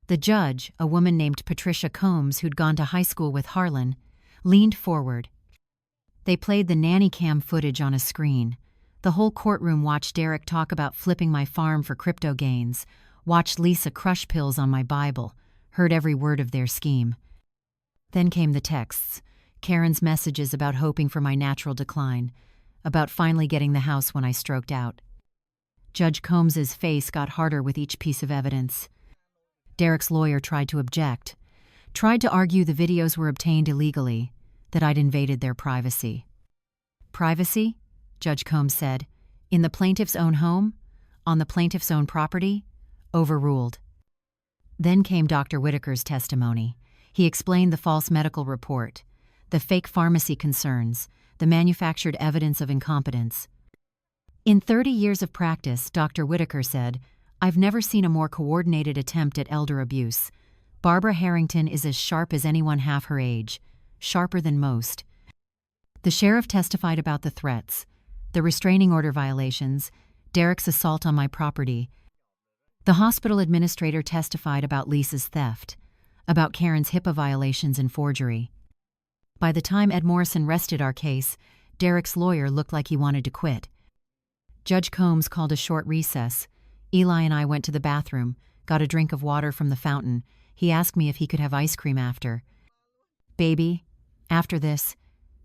The judge, a woman named Patricia Combs who'd gone to high school with Harlan, leaned forward. They played the nanny cam footage on a screen. The whole courtroom watched Derek talk about flipping my farm for crypto gains, watched Lisa crush pills on my Bible, heard every word of their scheme. Then came the texts, Karen's messages about hoping for my natural decline, about finally getting the house when I stroked out. Judge Combs's face got harder with each piece of evidence. Derek's lawyer tried to object, tried to argue the videos were obtained illegally, that I'd invaded their privacy. Privacy? Judge Combs said. In the plaintiff's own home? On the plaintiff's own property? Overruled. Then came Dr. Whitaker's testimony. He explained the false medical report, the fake pharmacy concerns, the manufactured evidence of incompetence. In 30 years of practice, Dr. Whitaker said, I've never seen a more coordinated attempt at elder abuse. Barbara Harrington is as sharp as anyone half her age, sharper than most. The sheriff testified about the threats, the restraining order violations, Derek's assault on my property. The hospital administrator testified about Lisa's theft, about Karen's HIPAA violations and forgery. By the time Ed Morrison rested our case, Derek's lawyer looked like he wanted to quit. Judge Combs called a short recess. Eli and I went to the bathroom, got a drink of water from the fountain. He asked me if he could have ice cream after. Baby, after this,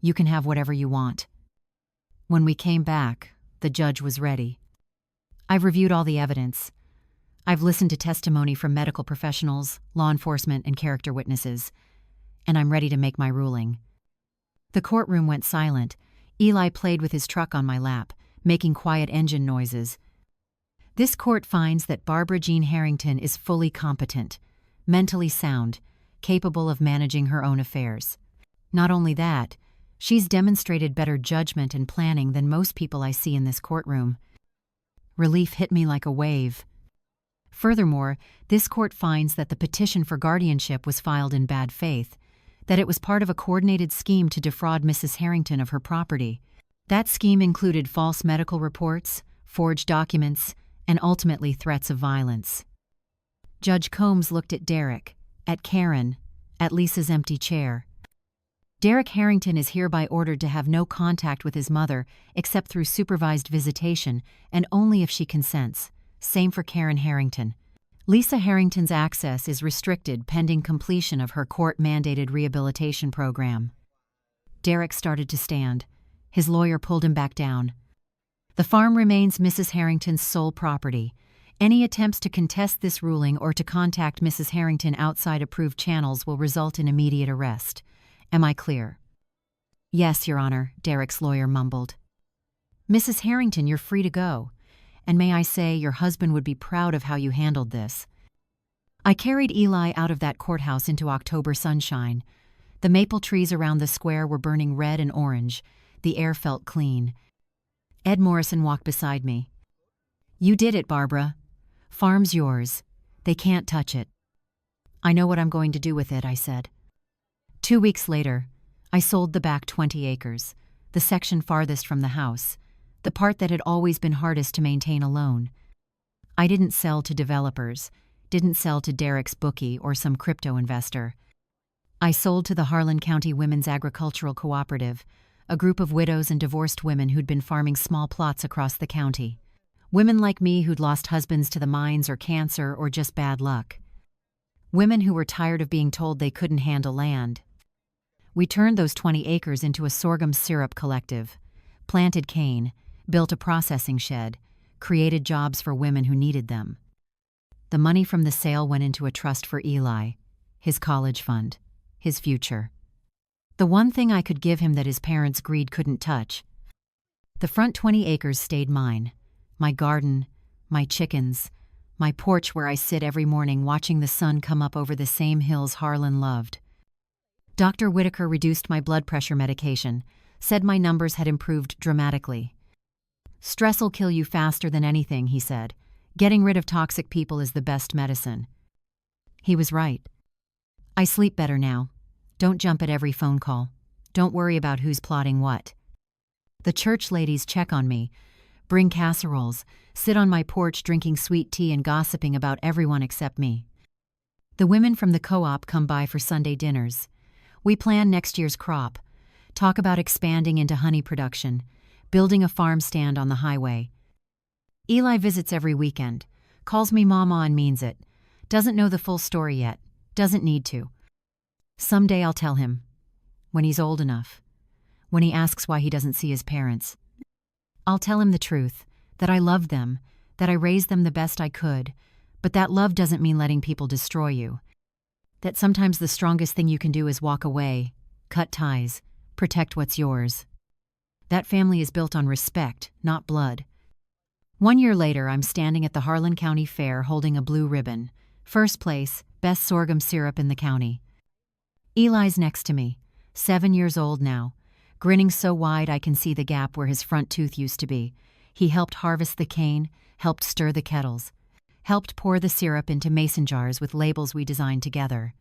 you can have whatever you want. When we came back, the judge was ready. I've reviewed all the evidence. I've listened to testimony from medical professionals, law enforcement, and character witnesses, and I'm ready to make my ruling. The courtroom went silent. Eli played with his truck on my lap, making quiet engine noises. This court finds that Barbara Jean Harrington is fully competent, mentally sound, capable of managing her own affairs. Not only that, she's demonstrated better judgment and planning than most people I see in this courtroom. Relief hit me like a wave. Furthermore, this court finds that the petition for guardianship was filed in bad faith, that it was part of a coordinated scheme to defraud Mrs. Harrington of her property. That scheme included false medical reports, forged documents, and ultimately threats of violence. Judge Combs looked at Derek, at Karen, at Lisa's empty chair. Derek Harrington is hereby ordered to have no contact with his mother except through supervised visitation and only if she consents. Same for Karen Harrington. Lisa Harrington's access is restricted pending completion of her court-mandated rehabilitation program. Derek started to stand. His lawyer pulled him back down. The farm remains Mrs. Harrington's sole property. Any attempts to contest this ruling or to contact Mrs. Harrington outside approved channels will result in immediate arrest. Am I clear? Yes, Your Honor, Derek's lawyer mumbled. Mrs. Harrington, you're free to go. And may I say, your husband would be proud of how you handled this. I carried Eli out of that courthouse into October sunshine. The maple trees around the square were burning red and orange. The air felt clean. Ed Morrison walked beside me. You did it, Barbara. Farm's yours. They can't touch it. I know what I'm going to do with it, I said. 2 weeks later, I sold the back 20 acres, the section farthest from the house, the part that had always been hardest to maintain alone. I didn't sell to developers, didn't sell to Derek's bookie or some crypto investor. I sold to the Harlan County Women's Agricultural Cooperative, a group of widows and divorced women who'd been farming small plots across the county. Women like me who'd lost husbands to the mines or cancer or just bad luck. Women who were tired of being told they couldn't handle land. We turned those 20 acres into a sorghum syrup collective, planted cane, built a processing shed, created jobs for women who needed them. The money from the sale went into a trust for Eli, his college fund, his future. The one thing I could give him that his parents' greed couldn't touch. The front 20 acres stayed mine. My garden, my chickens, my porch where I sit every morning watching the sun come up over the same hills Harlan loved. Dr. Whitaker reduced my blood pressure medication, said my numbers had improved dramatically. Stress'll kill you faster than anything, he said. Getting rid of toxic people is the best medicine. He was right. I sleep better now. Don't jump at every phone call. Don't worry about who's plotting what. The church ladies check on me, bring casseroles, sit on my porch drinking sweet tea and gossiping about everyone except me. The women from the co-op come by for Sunday dinners. We plan next year's crop, talk about expanding into honey production, building a farm stand on the highway. Eli visits every weekend, calls me Mama and means it, doesn't know the full story yet, doesn't need to. Someday I'll tell him, when he's old enough, when he asks why he doesn't see his parents. I'll tell him the truth, that I loved them, that I raised them the best I could, but that love doesn't mean letting people destroy you. That sometimes the strongest thing you can do is walk away, cut ties, protect what's yours. That family is built on respect, not blood. 1 year later, I'm standing at the Harlan County Fair holding a blue ribbon. First place, best sorghum syrup in the county. Eli's next to me, 7 years old now, grinning so wide I can see the gap where his front tooth used to be. He helped harvest the cane, helped stir the kettles, helped pour the syrup into mason jars with labels we designed together.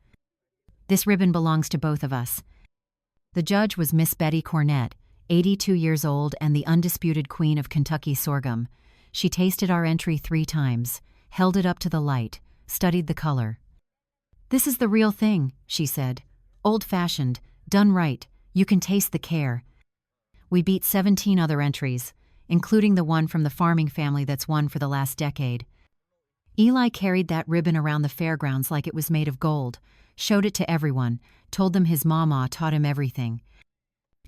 This ribbon belongs to both of us. The judge was Miss Betty Cornett, 82 years old and the undisputed queen of Kentucky sorghum. She tasted our entry 3 times, held it up to the light, studied the color. "This is the real thing," she said. "Old-fashioned, done right, you can taste the care." We beat 17 other entries, including the one from the farming family that's won for the last decade. Eli carried that ribbon around the fairgrounds like it was made of gold, showed it to everyone, told them his mama taught him everything.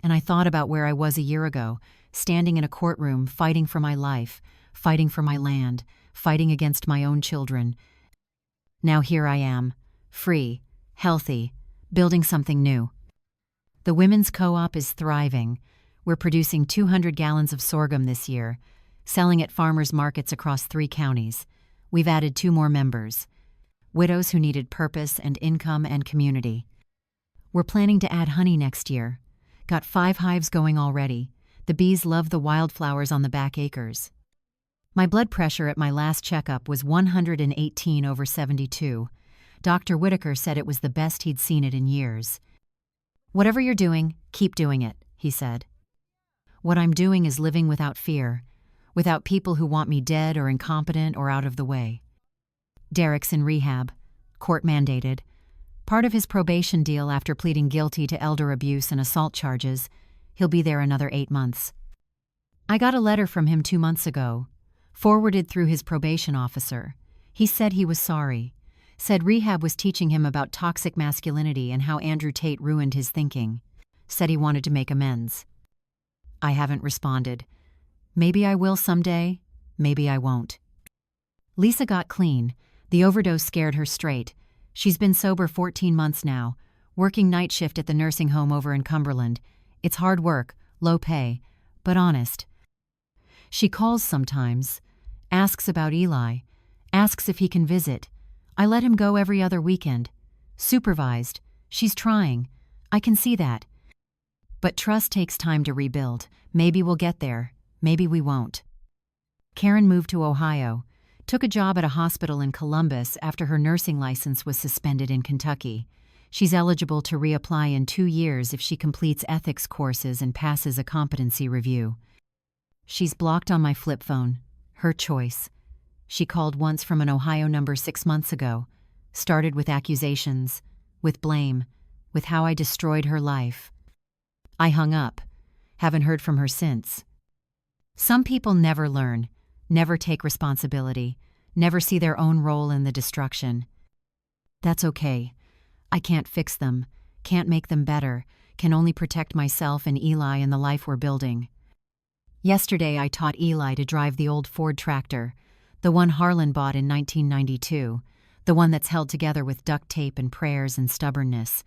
And I thought about where I was a year ago, standing in a courtroom, fighting for my life, fighting for my land, fighting against my own children. Now here I am, free, healthy, building something new. The women's co-op is thriving. We're producing 200 gallons of sorghum this year, selling at farmers markets across 3 counties. We've added 2 more members, widows who needed purpose and income and community. We're planning to add honey next year. Got 5 hives going already. The bees love the wildflowers on the back acres. My blood pressure at my last checkup was 118/72. Dr. Whitaker said it was the best he'd seen it in years. "Whatever you're doing, keep doing it," he said. What I'm doing is living without fear, without people who want me dead or incompetent or out of the way. Derek's in rehab, court-mandated. Part of his probation deal after pleading guilty to elder abuse and assault charges, he'll be there another 8 months. I got a letter from him 2 months ago, forwarded through his probation officer. He said he was sorry, said rehab was teaching him about toxic masculinity and how Andrew Tate ruined his thinking, said he wanted to make amends. I haven't responded. Maybe I will someday, maybe I won't. Lisa got clean. The overdose scared her straight. She's been sober 14 months now, working night shift at the nursing home over in Cumberland. It's hard work, low pay, but honest. She calls sometimes, asks about Eli, asks if he can visit. I let him go every other weekend. Supervised. She's trying. I can see that. But trust takes time to rebuild. Maybe we'll get there. Maybe we won't. Karen moved to Ohio, took a job at a hospital in Columbus after her nursing license was suspended in Kentucky. She's eligible to reapply in 2 years if she completes ethics courses and passes a competency review. She's blocked on my flip phone. Her choice. She called once from an Ohio number 6 months ago. Started with accusations, with blame, with how I destroyed her life. I hung up. Haven't heard from her since. Some people never learn, never take responsibility, never see their own role in the destruction. That's okay. I can't fix them, can't make them better, can only protect myself and Eli and the life we're building. Yesterday I taught Eli to drive the old Ford tractor, the one Harlan bought in 1992, the one that's held together with duct tape and prayers and stubbornness.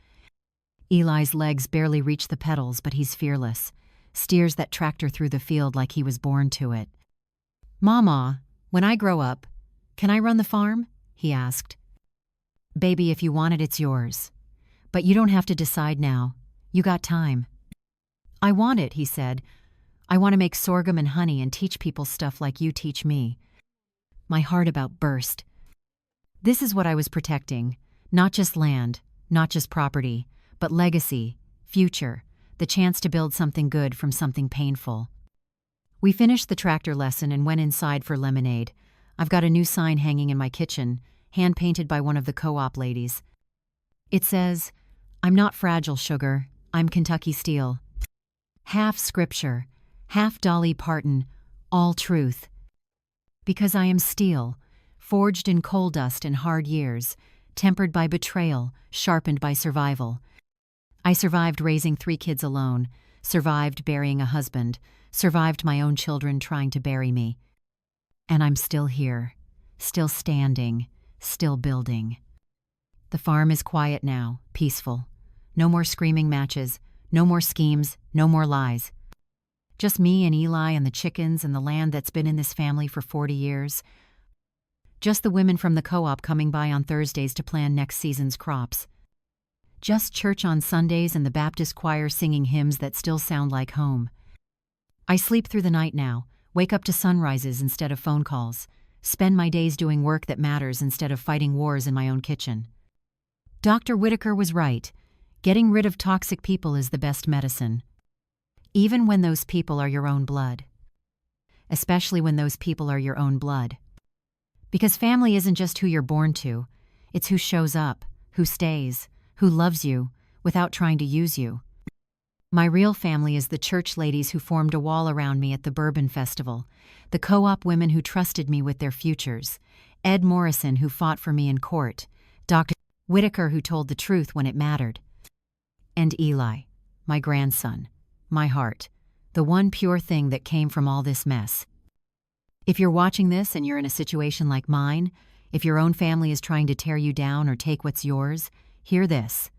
Eli's legs barely reach the pedals, but he's fearless, steers that tractor through the field like he was born to it. "Mama, when I grow up, "Can I run the farm?" he asked. "Baby, if you want it, it's yours. But you don't have to decide now. You got time." "I want it," he said. "I want to make sorghum and honey and teach people stuff like you teach me." My heart about burst. This is what I was protecting. Not just land, not just property, but legacy, future, the chance to build something good from something painful. We finished the tractor lesson and went inside for lemonade. I've got a new sign hanging in my kitchen, hand-painted by one of the co-op ladies. It says, "I'm not fragile, sugar. I'm Kentucky steel." Half scripture, half Dolly Parton, all truth. Because I am steel, forged in coal dust and hard years, tempered by betrayal, sharpened by survival. I survived raising 3 kids alone, survived burying a husband, survived my own children trying to bury me. And I'm still here, still standing, still building. The farm is quiet now, peaceful. No more screaming matches, no more schemes, no more lies. Just me and Eli and the chickens and the land that's been in this family for 40 years. Just the women from the co-op coming by on Thursdays to plan next season's crops. Just church on Sundays and the Baptist choir singing hymns that still sound like home. I sleep through the night now, wake up to sunrises instead of phone calls, spend my days doing work that matters instead of fighting wars in my own kitchen. Dr. Whitaker was right. Getting rid of toxic people is the best medicine. Even when those people are your own blood. Especially when those people are your own blood. Because family isn't just who you're born to, it's who shows up, who stays, who loves you, without trying to use you. My real family is the church ladies who formed a wall around me at the Bourbon Festival, the co-op women who trusted me with their futures, Ed Morrison who fought for me in court, Dr. Whitaker who told the truth when it mattered, and Eli, my grandson, my heart, the one pure thing that came from all this mess. If you're watching this and you're in a situation like mine, if your own family is trying to tear you down or take what's yours, hear this.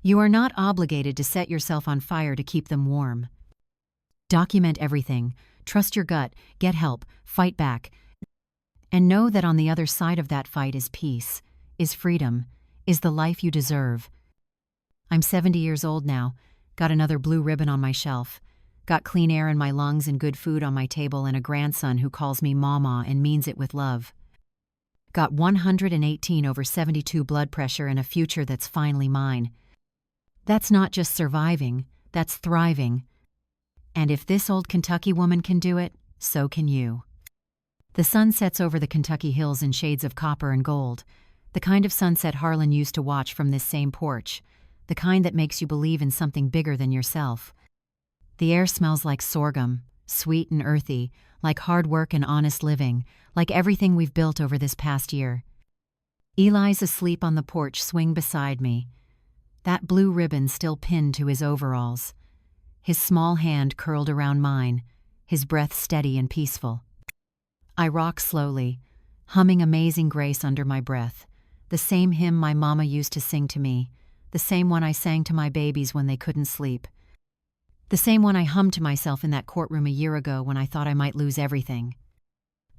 You are not obligated to set yourself on fire to keep them warm. Document everything, trust your gut, get help, fight back, and know that on the other side of that fight is peace, is freedom, is the life you deserve. I'm 70 years old now, got another blue ribbon on my shelf, got clean air in my lungs and good food on my table and a grandson who calls me Mama and means it with love. Got 118/72 blood pressure and a future that's finally mine. That's not just surviving, that's thriving. And if this old Kentucky woman can do it, so can you. The sun sets over the Kentucky hills in shades of copper and gold, the kind of sunset Harlan used to watch from this same porch, the kind that makes you believe in something bigger than yourself. The air smells like sorghum, sweet and earthy, like hard work and honest living, like everything we've built over this past year. Eli's asleep on the porch swing beside me, that blue ribbon still pinned to his overalls, his small hand curled around mine, his breath steady and peaceful. I rock slowly, humming Amazing Grace under my breath, the same hymn my mama used to sing to me, the same one I sang to my babies when they couldn't sleep, the same one I hummed to myself in that courtroom a year ago when I thought I might lose everything.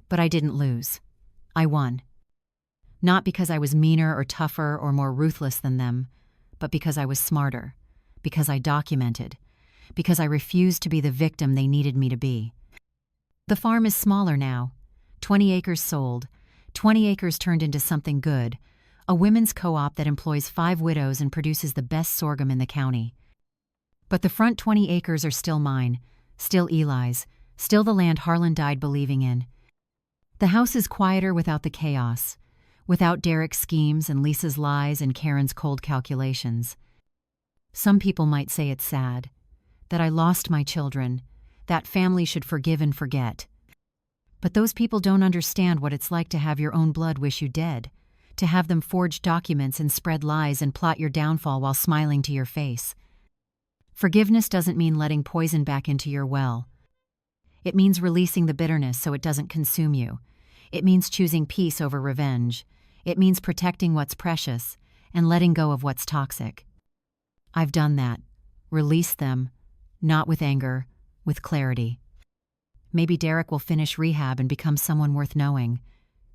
But I didn't lose. I won. Not because I was meaner or tougher or more ruthless than them, but because I was smarter, because I documented, because I refused to be the victim they needed me to be. The farm is smaller now. 20 acres sold, 20 acres turned into something good, a women's co-op that employs 5 widows and produces the best sorghum in the county. But the front 20 acres are still mine, still Eli's, still the land Harlan died believing in. The house is quieter without the chaos, without Derek's schemes and Lisa's lies and Karen's cold calculations. Some people might say it's sad, that I lost my children, that family should forgive and forget. But those people don't understand what it's like to have your own blood wish you dead, to have them forge documents and spread lies and plot your downfall while smiling to your face. Forgiveness doesn't mean letting poison back into your well. It means releasing the bitterness so it doesn't consume you. It means choosing peace over revenge. It means protecting what's precious and letting go of what's toxic. I've done that. Released them, not with anger, with clarity. Maybe Derek will finish rehab and become someone worth knowing.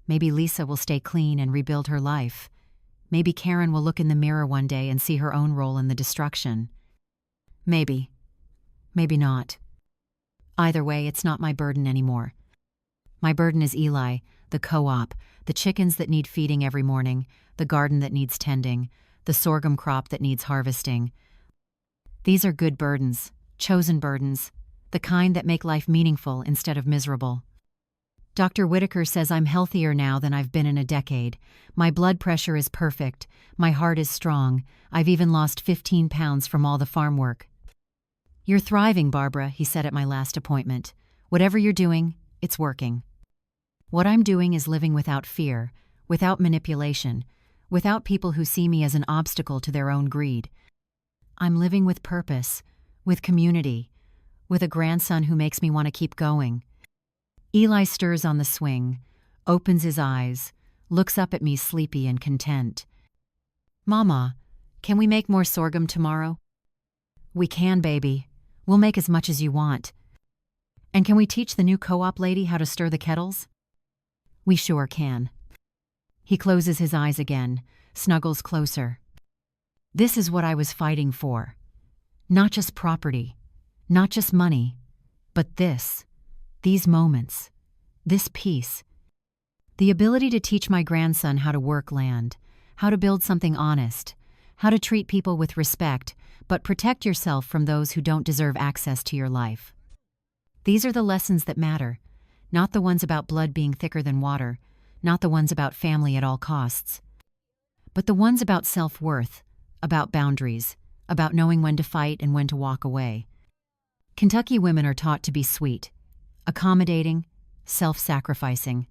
Maybe Lisa will stay clean and rebuild her life. Maybe Karen will look in the mirror one day and see her own role in the destruction. Maybe. Maybe not. Either way, it's not my burden anymore. My burden is Eli, the co-op, the chickens that need feeding every morning, the garden that needs tending, the sorghum crop that needs harvesting. These are good burdens, chosen burdens, the kind that make life meaningful instead of miserable. Dr. Whitaker says I'm healthier now than I've been in a decade. My blood pressure is perfect. My heart is strong. I've even lost 15 pounds from all the farm work. You're thriving, Barbara, he said at my last appointment. Whatever you're doing, it's working. What I'm doing is living without fear, without manipulation, without people who see me as an obstacle to their own greed. I'm living with purpose, with community, with a grandson who makes me want to keep going. Eli stirs on the swing, opens his eyes, looks up at me sleepy and content. Mama, can we make more sorghum tomorrow? We can, baby. We'll make as much as you want. And can we teach the new co-op lady how to stir the kettles? We sure can. He closes his eyes again, snuggles closer. This is what I was fighting for. Not just property, not just money, but this. These moments, this peace, the ability to teach my grandson how to work land, how to build something honest, how to treat people with respect, but protect yourself from those who don't deserve access to your life. These are the lessons that matter, not the ones about blood being thicker than water, not the ones about family at all costs, but the ones about self-worth, about boundaries, about knowing when to fight and when to walk away. Kentucky women are taught to be sweet, accommodating, self-sacrificing.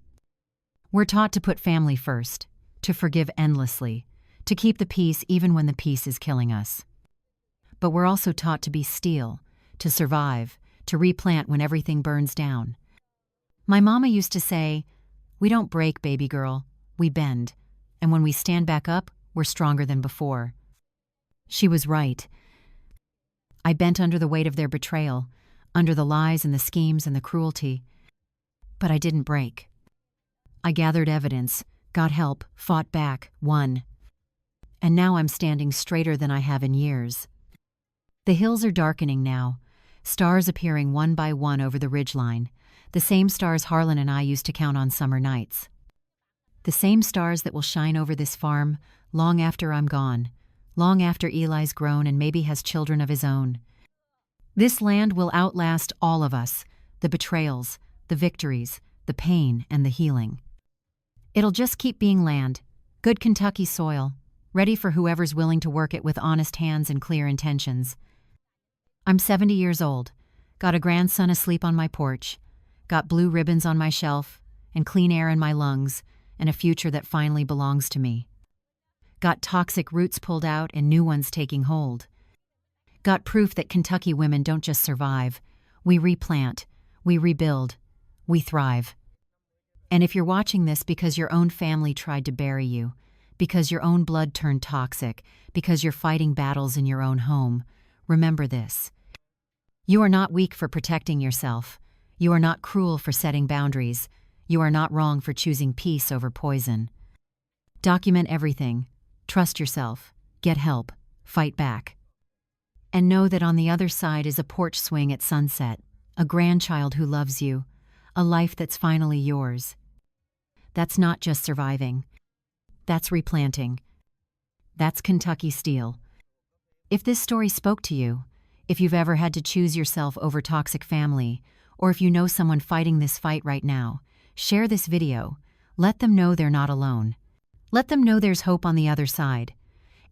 We're taught to put family first, to forgive endlessly, to keep the peace even when the peace is killing us. But we're also taught to be steel, to survive, to replant when everything burns down. My mama used to say, "We don't break, baby girl, we bend, and when we stand back up, we're stronger than before." She was right. I bent under the weight of their betrayal, under the lies and the schemes and the cruelty. But I didn't break. I gathered evidence, got help, fought back, won. And now I'm standing straighter than I have in years. The hills are darkening now, stars appearing one by one over the ridgeline, the same stars Harlan and I used to count on summer nights. The same stars that will shine over this farm long after I'm gone, long after Eli's grown and maybe has children of his own. This land will outlast all of us, the betrayals, the victories, the pain, and the healing. It'll just keep being land, good Kentucky soil, ready for whoever's willing to work it with honest hands and clear intentions. I'm 70 years old, got a grandson asleep on my porch, got blue ribbons on my shelf, and clean air in my lungs, and a future that finally belongs to me. Got toxic roots pulled out and new ones taking hold. Got proof that Kentucky women don't just survive. We replant, we rebuild, we thrive. And if you're watching this because your own family tried to bury you, because your own blood turned toxic, because you're fighting battles in your own home, remember this. You are not weak for protecting yourself. You are not cruel for setting boundaries. You are not wrong for choosing peace over poison. Document everything. Trust yourself. Get help. Fight back. And know that on the other side is a porch swing at sunset, a grandchild who loves you, a life that's finally yours. That's not just surviving. That's replanting. That's Kentucky steel. If this story spoke to you, if you've ever had to choose yourself over toxic family, or if you know someone fighting this fight right now, share this video. Let them know they're not alone. Let them know there's hope on the other side.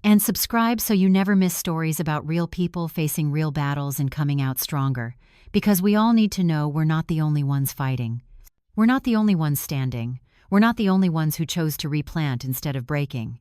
And subscribe so you never miss stories about real people facing real battles and coming out stronger. Because we all need to know we're not the only ones fighting. We're not the only ones standing. We're not the only ones who chose to replant instead of breaking.